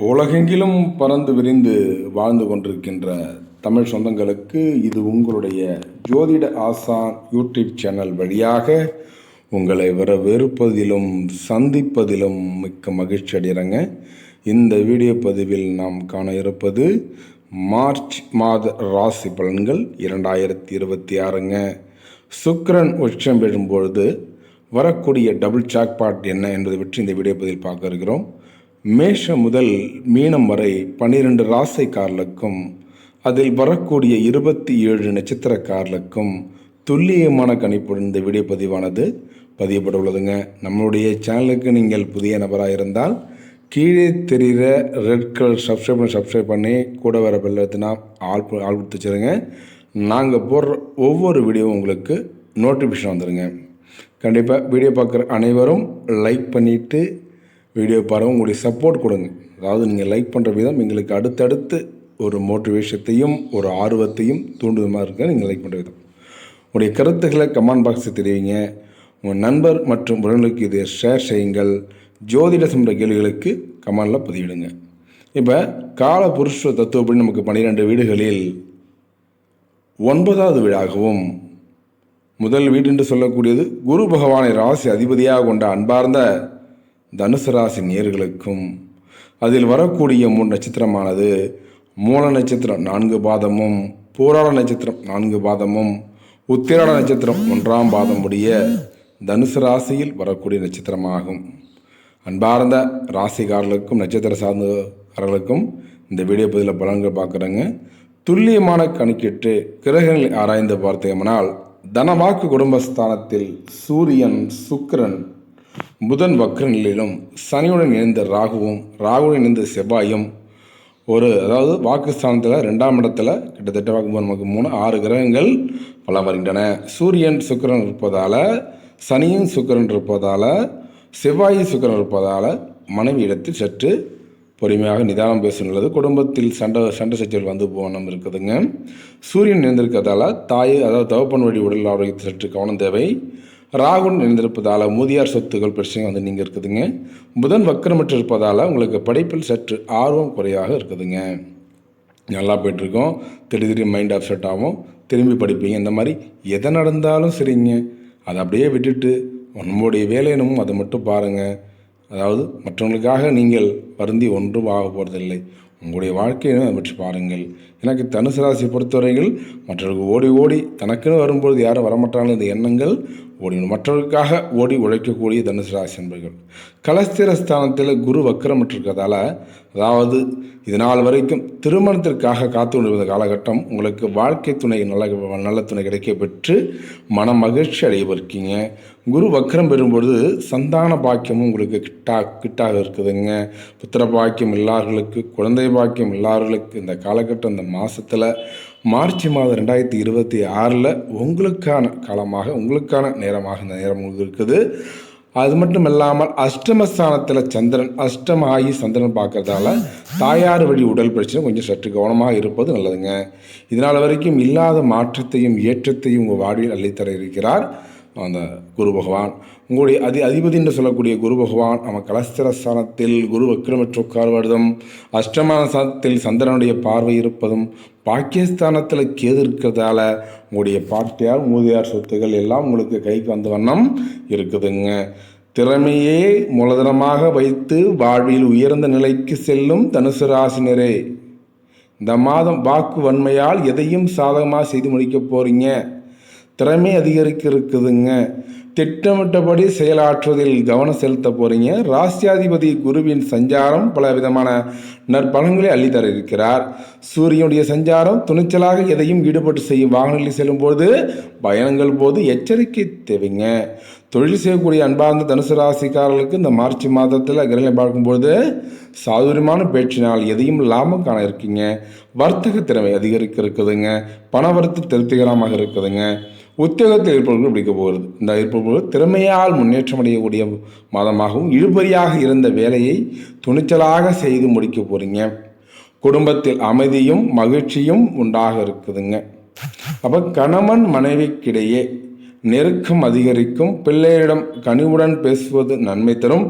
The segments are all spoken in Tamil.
உலகெங்கிலும் பறந்து விரிந்து வாழ்ந்து கொண்டிருக்கின்ற தமிழ் சொந்தங்களுக்கு இது உங்களுடைய ஜோதிட ஆசான் யூடியூப் சேனல் வழியாக உங்களை வரவேற்பதிலும் சந்திப்பதிலும் மிக்க மகிழ்ச்சி அடைகிறேங்க. இந்த வீடியோ பதிவில் நாம் காண இருப்பது மார்ச் மாத ராசி பலன்கள் 2026ங்க. சுக்கிரன் உச்சம் பெறும்பொழுது வரக்கூடிய டபுள் ஜாக்பாட் என்ன என்பதை பற்றி இந்த வீடியோ பதிவில் பார்க்க இருக்கிறோம். மேஷம் முதல் மீனம் வரை 12 ராசிக்காரர்களுக்கும் அதில் வரக்கூடிய 27 நட்சத்திரக்காரர்களுக்கும் துல்லியமான கணிப்புடன் இந்த வீடியோ பதிவானது பதியப்பட உள்ளதுங்க. நம்மளுடைய சேனலுக்கு நீங்கள் புதிய நபராக இருந்தால் கீழே தெரிகிற ரெட் கலர் சப்ஸ்கிரைப் பண்ணி கூட வர பெல்லத்தினா ஆள் கொடுத்து வச்சுருங்க. நாங்கள் போடுற ஒவ்வொரு வீடியோவும் உங்களுக்கு நோட்டிஃபிகேஷன் வந்துடுங்க. கண்டிப்பாக வீடியோ பார்க்குற அனைவரும் லைக் பண்ணிவிட்டு வீடியோ பாருங்கள், உங்களுடைய சப்போர்ட் கொடுங்க. அதாவது நீங்கள் லைக் பண்ணுற விதம் எங்களுக்கு அடுத்தடுத்து ஒரு மோட்டிவேஷத்தையும் ஒரு ஆர்வத்தையும் தூண்டுவதாக இருக்க. நீங்கள் லைக் பண்ணுற விதம் உங்களுடைய கருத்துக்களை கமெண்ட் பாக்ஸில் தெரிவிங்க. உங்கள் நண்பர் மற்றும் உறவினர்களுக்கு இதை ஷேர் செய்யுங்கள். ஜோதிட சம்பந்த கேள்விகளுக்கு கமெண்டில் பதிவிடுங்க. இப்போ கால புருஷ தத்துவப்படி நமக்கு 12 வீடுகளில் 9வது வீடாகவும் முதல் வீடு என்று சொல்லக்கூடியது குரு பகவானை ராசி அதிபதியாக கொண்ட அன்பார்ந்த தனுசு ராசி நேயர்களுக்கும் அதில் வரக்கூடிய 3 நட்சத்திரமானது மூல நட்சத்திரம் 4 பாதமும், பூராட நட்சத்திரம் 4 பாதமும், உத்திராட நட்சத்திரம் 1ஆம் பாதம் உடைய தனுசு ராசியில் வரக்கூடிய நட்சத்திரமாகும். அன்பார்ந்த ராசிக்காரர்களுக்கும் நட்சத்திர சார்ந்தவர்களுக்கும் இந்த வீடியோ பதிவில் பலன்கள் பார்க்குறேங்க. துல்லியமான கணக்கிட்டு கிரகங்களை ஆராய்ந்து பார்த்தோம்னால் தனவாக்கு குடும்பஸ்தானத்தில் சூரியன், சுக்கிரன், புதன் வக்ர நிலையிலும், சனியுடன் இணைந்த ராகுவுடன் இணைந்த செவ்வாயும் அதாவது வாக்குஸ்தானத்தில் 2ஆம் இடத்துல கிட்டத்தட்ட நமக்கு 6 கிரகங்கள் பலம் வருகின்றன. சூரியன் சுக்கிரன் இருப்பதால், சனியும் சுக்கிரன் இருப்பதால், செவ்வாய் சுக்கிரன் இருப்பதால் மனைவி இடத்தில் சற்று பொறுமையாக நிதானம் பேசுகிறது. குடும்பத்தில் சண்டை சச்சரவுகள் வந்து போகணும் இருக்குதுங்க. சூரியன் இணைந்திருக்கிறதால அதாவது தகப்பன் வழி உடல் ஆரோக்கியத்தில் சற்று கவனம் தேவை. ராகுன் இணைந்திருப்பதால் மூதியார் சொத்துக்கள் பிரச்சனை வந்து நீங்கள் இருக்குதுங்க. புதன் வக்கரமற்று இருப்பதால் உங்களுக்கு படிப்பில் சற்று ஆர்வம் குறையாக இருக்குதுங்க. நல்லா போய்ட்டுருக்கோம். திடீர்னு மைண்ட் அப்செட் ஆகும், திரும்பி படிப்பீங்க. இந்த மாதிரி எதை நடந்தாலும் சரிங்க, அதை அப்படியே விட்டுட்டு நம்மளுடைய வேலையினும் அதை மட்டும் பாருங்கள். அதாவது மற்றவங்களுக்காக நீங்கள் வருந்தி ஒன்றும் ஆக போகிறதில்லை. உங்களுடைய வாழ்க்கையினும் அதை பற்றி பாருங்கள். எனக்கு தனுசு ராசி பொறுத்தவரைகள் மற்றவர்களுக்கு ஓடி தனக்குன்னு வரும்பொழுது யாரும் வரமாட்டாங்களோ இந்த எண்ணங்கள் மற்றவர்களுக்காக ஓடி உழைக்கக்கூடிய தனுசு ராசி என்பர்கள். கலஸ்திர ஸ்தானத்தில் குரு வக்கரமிட்டிருக்கிறதால, அதாவது இதனால் வரைக்கும் திருமணத்திற்காக காத்து கொண்டிருந்த காலகட்டம் உங்களுக்கு வாழ்க்கை துணை நல்ல துணை கிடைக்க பெற்று மன மகிழ்ச்சி அடையவிருக்கீங்க. குரு வக்கரம் பெறும்பொழுது சந்தான பாக்கியமும் உங்களுக்கு கிட்டாக இருக்குதுங்க. புத்திர பாக்கியம் இல்லாதவர்களுக்கு, குழந்தை பாக்கியம் இல்லாதவர்களுக்கு இந்த காலகட்டம், இந்த மாதத்தில் மார்ச் மாதம் 2026 உங்களுக்கான காலமாக, உங்களுக்கான நேரமாக இந்த நேரம் உங்களுக்கு இருக்குது. அது மட்டும் இல்லாமல் அஷ்டமஸ்தானத்தில் சந்திரன் பார்க்கறதால தாயார் வழி உடல் பிரச்சனை கொஞ்சம் சற்று கவனமாக இருப்பது நல்லதுங்க. இதனால் வரைக்கும் இல்லாத மாற்றத்தையும் ஏற்றத்தையும் உங்கள் வாழ்வில் அள்ளித்தர இருக்கிறார் அந்த குரு பகவான். உங்களுடைய அதிபதி என்று சொல்லக்கூடிய குரு பகவான் நம்ம கலஸ்திரஸ்தானத்தில் குரு வக்ரமற்று உட்கார்வதும், அஷ்டமஸ்தானத்தில் சந்திரனுடைய பார்வை இருப்பதும், பாக்கியஸ்தானத்தில் கேது இருக்கிறதால உங்களுடைய பாட்டியார் மூதியார் சொத்துக்கள் எல்லாம் உங்களுக்கு கைக்கு வந்த வண்ணம் இருக்குதுங்க. திறமையே மூலதனமாக வைத்து வாழ்வில் உயர்ந்த நிலைக்கு செல்லும் தனுசு ராசினரே, இந்த மாதம் வாக்கு வன்மையால் எதையும் சாதகமாக செய்து முடிக்க போகிறீங்க. திறமை அதிகரிக்க இருக்குதுங்க. திட்டமிட்டபடி செயலாற்றுவதில் கவனம் செலுத்த போகிறீங்க. ராசியாதிபதி குருவின் சஞ்சாரம் பல விதமான நற்பலன்களை அள்ளித்தர இருக்கிறார். சூரியனுடைய சஞ்சாரம் துணிச்சலாக எதையும் ஈடுபட்டு செய்யும் வாகனங்களில் செல்லும்போது பயணங்கள் போது எச்சரிக்கை தேவைங்க. தொழில் செய்யக்கூடிய அன்பார்ந்த தனுசு ராசிக்காரர்களுக்கு இந்த மார்ச் மாதத்தில் கிரகங்களை பார்க்கும்போது சாதுரியமான பேச்சினால் எதையும் லாபம் காண இருக்கீங்க. வர்த்தக திறமை அதிகரிக்க இருக்குதுங்க. பணவரத்து திருப்திகரமாக இருக்குதுங்க. உத்தியோகத்தில் இருப்பவர்கள் பிடிக்க போகிறது. இந்த இருப்பவர்கள் திறமையால் முன்னேற்றம் அடையக்கூடிய மாதமாகவும், இழுபறியாக இருந்த வேலையை துணிச்சலாக செய்து முடிக்க போகிறீங்க. குடும்பத்தில் அமைதியும் மகிழ்ச்சியும் உண்டாக இருக்குதுங்க. அப்போ கணவன் மனைவிக்கிடையே நெருக்கம் அதிகரிக்கும். பிள்ளைகளிடம் கனிவுடன் பேசுவது நன்மை தரும்.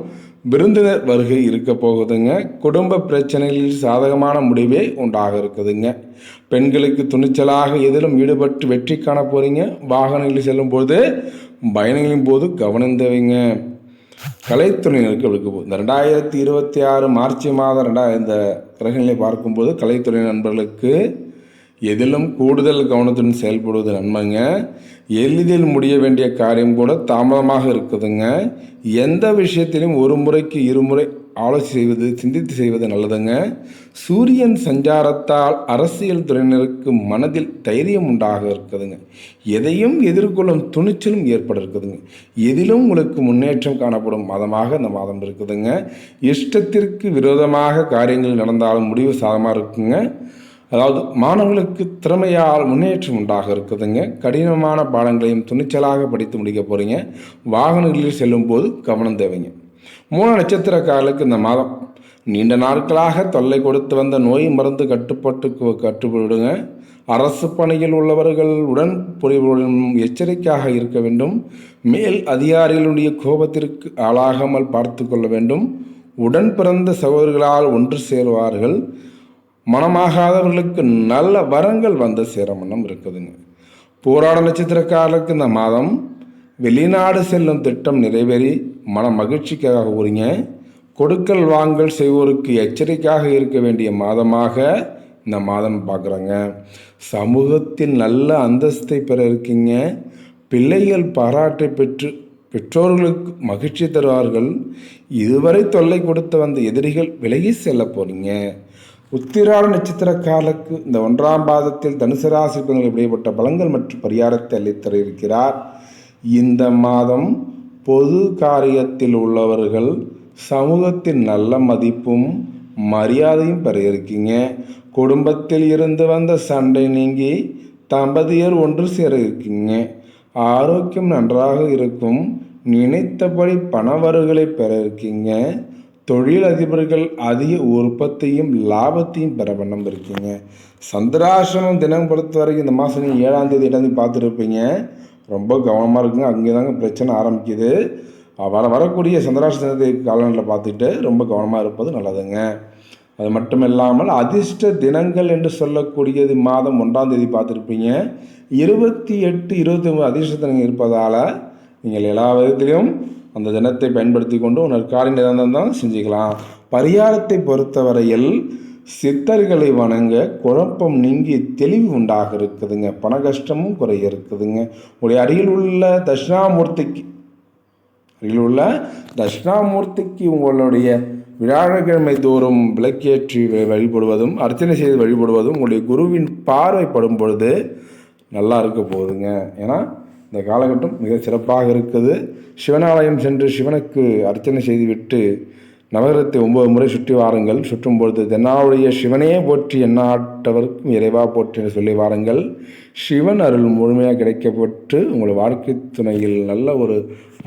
விருந்தினர் வருகை இருக்க போகுதுங்க. குடும்ப பிரச்சனைகளில் சாதகமான முடிவே உண்டாக இருக்குதுங்க. பெண்களுக்கு துணிச்சலாக எதிலும் ஈடுபட்டு வெற்றி காண போறீங்க. வாகனங்களில் செல்லும் போது பயணங்களின் போது கவனம் தேவைங்க. கலைத்துறையினருக்கு விழுக்க போகுது. இந்த 2026 மார்ச் மாதம் இந்த கிரகங்களை பார்க்கும்போது கலைத்துறை நண்பர்களுக்கு எதிலும் கூடுதல் கவனத்துடன் செயல்படுவது நன்மைங்க. எளிதில் முடிய வேண்டிய காரியம் கூட தாமதமாக இருக்குதுங்க. எந்த விஷயத்திலும் ஒரு முறைக்கு இருமுறை ஆலோசனை செய்வது, சிந்தித்து செய்வது நல்லதுங்க. சூரியன் சஞ்சாரத்தால் அரசியல் துறையினருக்கு மனதில் தைரியம் உண்டாக இருக்குதுங்க. எதையும் எதிர்கொள்ளும் துணிச்சலும் ஏற்பட இருக்குதுங்க. எதிலும் உங்களுக்கு முன்னேற்றம் காணப்படும் மாதமாக இந்த மாதம் இருக்குதுங்க. இஷ்டத்திற்கு விரோதமாக காரியங்கள் நடந்தாலும் முடிவு சாதமாக இருக்குங்க. அதாவது மாணவர்களுக்கு திறமையால் முன்னேற்றம் உண்டாக இருக்குதுங்க. கடினமான பாடங்களையும் துணிச்சலாக படித்து முடிக்க போகிறீங்க. வாகனங்களில் செல்லும் போது கவனம் தேவைங்க. 3 நட்சத்திரக்காரர்களுக்கு இந்த மாதம் நீண்ட நாட்களாக தொல்லை கொடுத்து வந்த நோய் மருந்து கட்டுப்படுங்க. அரசு பணியில் உள்ளவர்கள் உடன் புரிவர்களுடன் எச்சரிக்கையாக இருக்க வேண்டும். மேல் அதிகாரிகளுடைய கோபத்திற்கு ஆளாகாமல் பார்த்து கொள்ள வேண்டும். உடன் பிறந்த சகோதரர்களால் ஒன்று சேருவார்கள். மனமாகாதவர்களுக்கு நல்ல வரங்கள் வந்து சேரமன்னம் இருக்குதுங்க. போராட நட்சத்திரக்காரர்களுக்கு இந்த மாதம் வெளிநாடு செல்லும் திட்டம் நிறைவேறி மன மகிழ்ச்சிக்காக கூறிங்க. கொடுக்கல் வாங்கல் செய்வோருக்கு எச்சரிக்கையாக இருக்க வேண்டிய மாதமாக இந்த மாதம் பார்க்குறாங்க. சமூகத்தில் நல்ல அந்தஸ்தை பெற இருக்கீங்க. பிள்ளைகள் பாராட்டை பெற்று பெற்றோர்களுக்கு மகிழ்ச்சி தருவார்கள். இதுவரை தொல்லை கொடுத்து வந்த எதிரிகள் விலகி செல்ல போறீங்க. உத்திராட நட்சத்திரக்காரர்களுக்கு இந்த 1ஆம் பாதத்தில் தனுசு ராசி இப்படிப்பட்ட பலங்கள் மற்றும் பரிகாரத்தை அளித்தர இருக்கிறார். இந்த மாதம் பொது காரியத்தில் உள்ளவர்கள் சமூகத்தின் நல்ல மதிப்பும் மரியாதையும் பெற இருக்கீங்க. குடும்பத்தில் இருந்து வந்த சண்டை நீங்கி தம்பதியர் ஒன்று சேர இருக்கீங்க. ஆரோக்கியம் நன்றாக இருக்கும். நினைத்தபடி பணவரவுகளை பெற இருக்கீங்க. தொழில் அதிபர்கள் அதிக உற்பத்தியும் லாபத்தையும் பெற வண்ணம் இருக்கீங்க. சந்திராசிரமம் தினம் பொறுத்த வரைக்கும் இந்த மாதம் நீங்கள் 7ஆம் தேதி 8ஆம் தேதி பார்த்துருப்பீங்க. ரொம்ப கவனமாக இருக்குங்க. அங்கே தாங்க பிரச்சனை ஆரம்பிக்குது. வரக்கூடிய சந்திராசிரமத்தை காலங்களில் பார்த்துட்டு ரொம்ப கவனமாக இருப்பது நல்லதுங்க. அது மட்டும் இல்லாமல் அதிர்ஷ்ட தினங்கள் என்று சொல்லக்கூடியது மாதம் 1ஆம் தேதி பார்த்துருப்பீங்க. 28, 29 அதிர்ஷ்ட தினங்கள் இருப்பதால் நீங்கள் எல்லா விதத்திலையும் அந்த தினத்தை பயன்படுத்தி கொண்டு உங்கள் காரியம் தான் செஞ்சுக்கலாம். பரிகாரத்தை பொறுத்தவரையில் சித்தர்களை வணங்க குழப்பம் நீங்கி தெளிவு உண்டாக இருக்குதுங்க. பண கஷ்டமும் குறைய இருக்குதுங்க. உங்களுடைய அருகில் உள்ள தட்சிணாமூர்த்திக்கு உங்களுடைய வியாழக்கிழமை தோறும் விளக்கேற்றி வழிபடுவதும் அர்ச்சனை செய்து வழிபடுவதும் உங்களுடைய குருவின் பார்வைப்படும் பொழுது நல்லா இருக்க போகுதுங்க. ஏன்னா இந்த காலகட்டம் மிக சிறப்பாக இருக்குது. சிவனாலயம் சென்று சிவனுக்கு அர்ச்சனை செய்துவிட்டு நவகிரகத்தை 9 முறை சுற்றி வாருங்கள். சுற்றும் பொழுது தென்னாவுடைய சிவனே போற்றி எந்நாட்டவருக்கும் இறைவா போற்றி என்று சொல்லி வாருங்கள். சிவன் அருள் முழுமையாக கிடைக்கப்பட்டு உங்கள் வாழ்க்கை துணையில் நல்ல ஒரு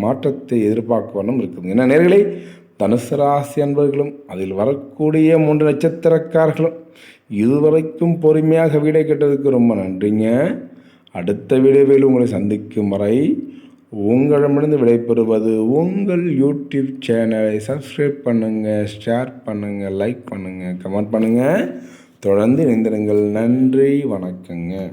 மாற்றத்தை எதிர்பார்க்க வண்ணம் இருக்குது. என்ன நேர்களை தனுசு ராசி அன்பர்களும் அதில் வரக்கூடிய 3 நட்சத்திரக்காரர்களும் இதுவரைக்கும் பொறுமையாக வீடை கேட்டதுக்கு ரொம்ப நன்றிங்க. அடுத்த வீடியோவில் உங்களை சந்திக்கும் வரை உங்களிடமிருந்து விடைபெறுவது உங்கள் யூடியூப் சேனலை சப்ஸ்கிரைப் பண்ணுங்கள், ஷேர் பண்ணுங்கள், லைக் பண்ணுங்கள், கமெண்ட் பண்ணுங்கள். தொடர்ந்து இணைந்திருங்கள். நன்றி, வணக்கங்க.